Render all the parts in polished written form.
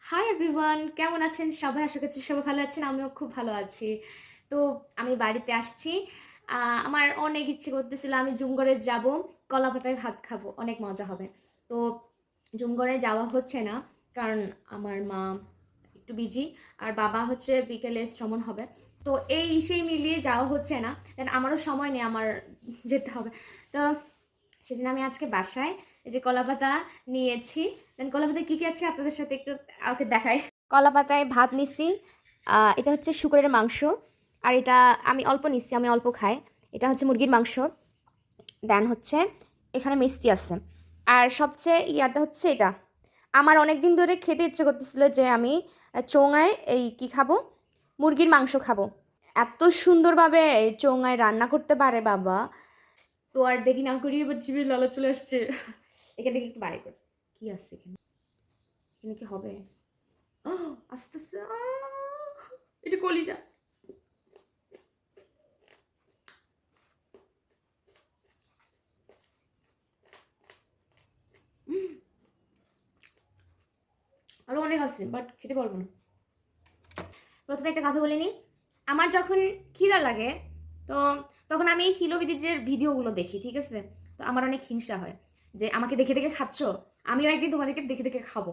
Hi everyone, কেমন আছেন সবাই? আশা করছি সবাই ভালো আছেন। আমিও খুব ভালো আছি। তো আমি বাড়িতে আসছি। আমার অনেক ইচ্ছে করতেছিল আমি জুমগড়ে যাব, কলাপাতায় ভাত খাবো, অনেক মজা হবে। তো জুমগড়ে যাওয়া হচ্ছে না, কারণ আমার মা একটু বিজি, আর বাবা হচ্ছে বিকেলে শ্রমণ হবে। তো এই সেই মিলিয়ে যাওয়া হচ্ছে না। দেন আমারও সময় নেই, আমার যেতে হবে। তো সেজন্য আমি আজকে বাসায় এই যে কলাপাতা নিয়েছি। দেন কলাপাতায় কী কী আছে আপনাদের সাথে একটু ওকে দেখাই। কলাপাতায় ভাত নিছি। এটা হচ্ছে শুকরের মাংস, আর এটা আমি অল্প নিচ্ছি, আমি অল্প খাই। এটা হচ্ছে মুরগির মাংস। দেন হচ্ছে এখানে মিষ্টি আছে। আর সবচেয়ে ইয়াটা হচ্ছে এটা, আমার অনেক দিন ধরে খেতে ইচ্ছে করতেছিল যে আমি চোঙায় এই কি খাবো, মুরগির মাংস খাবো। এত সুন্দরভাবে চোঙায় রান্না করতে পারে বাবা। তো আর দেরি না করি, এবার জিভে লালা চলে আসছে। এখান থেকে একটু বাইরে কর, কি আছে এখানে? এখানে কি হবে? আস্তে আস্তে এটা কলিজা। আরো অনেক আছে, বাট খেতে পারবো না। প্রথমে একটা কথা বলে নিই, আমার যখন খিদা লাগে, তো তখন আমি এই হিলোবিদিজের ভিডিওগুলো দেখি, ঠিক আছে? তো আমার অনেক হিংসা হয় যে আমাকে দেখে দেখে খাচ্ছ, আমিও একদিন তোমাদেরকে দেখে দেখে খাবো।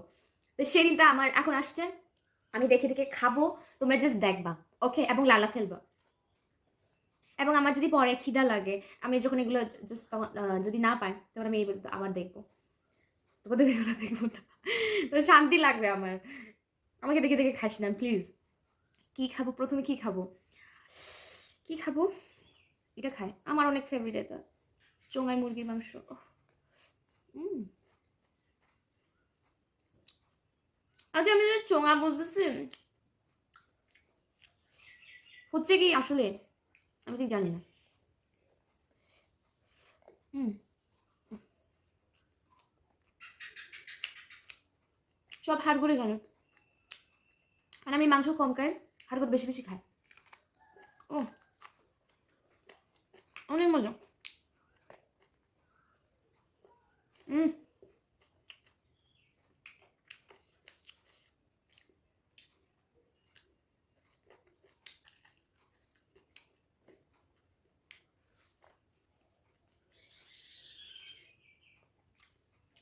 তো সেদিনটা আমার এখন আসছে, আমি দেখে দেখে খাবো, তোমরা জাস্ট দেখবা, ওকে? এবং লালা ফেলবা। এবং আমার যদি পরে খিদা লাগে, আমি যখন এগুলো জাস্ট তখন যদি না পাই, তখন আমি এই আবার দেখবো, তোমাদের ভিডিওটা দেখবো না। তো শান্তি লাগবে আমার। আমাকে দেখে দেখে খাস না প্লিজ। কি খাবো প্রথমে, কি খাবো? কি খাবো? এটা খাই, আমার অনেক ফেভারিট এটা, চোঙাই মুরগির মাংস। হুম। আচ্ছা, আমি যে চোঙা বলতেছি, হচ্ছে কি আসলে আমি ঠিক জানি না। হুম। সব হাড় করে কেন? আর আমি মাংস কম খাই, হাড় করে বেশি বেশি খাই। ও, অনেক মজা। হুম।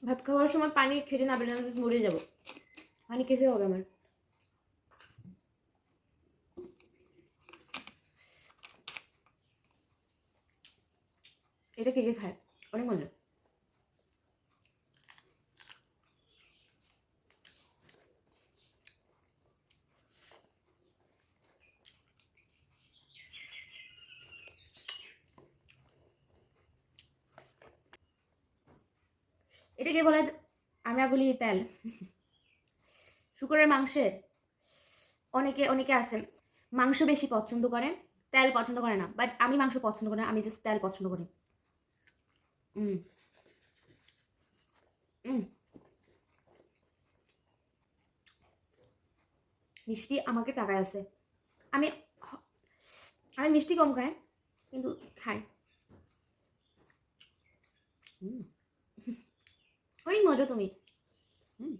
ভাত খাওয়ার সময় পানি খেতে না পেলে আমি জাস্ট মরে যাবো। পানি খেতে হবে আমার। এটা কে কে খায়? অনেক মজা। এটাকে বলে, আমরা বলি তেল। শুকরের মাংসে অনেকে অনেকে আছে মাংস বেশি পছন্দ করে, তেল পছন্দ করে না। বাট আমি মাংস পছন্দ করি না, আমি জাস্ট তেল পছন্দ করি। হুম। হুম। মিষ্টি আমাকে তাকায় আছে। আমি আমি মিষ্টি কম খাই, কিন্তু খাই। হুম। অনেক মজা তুমি। হুম।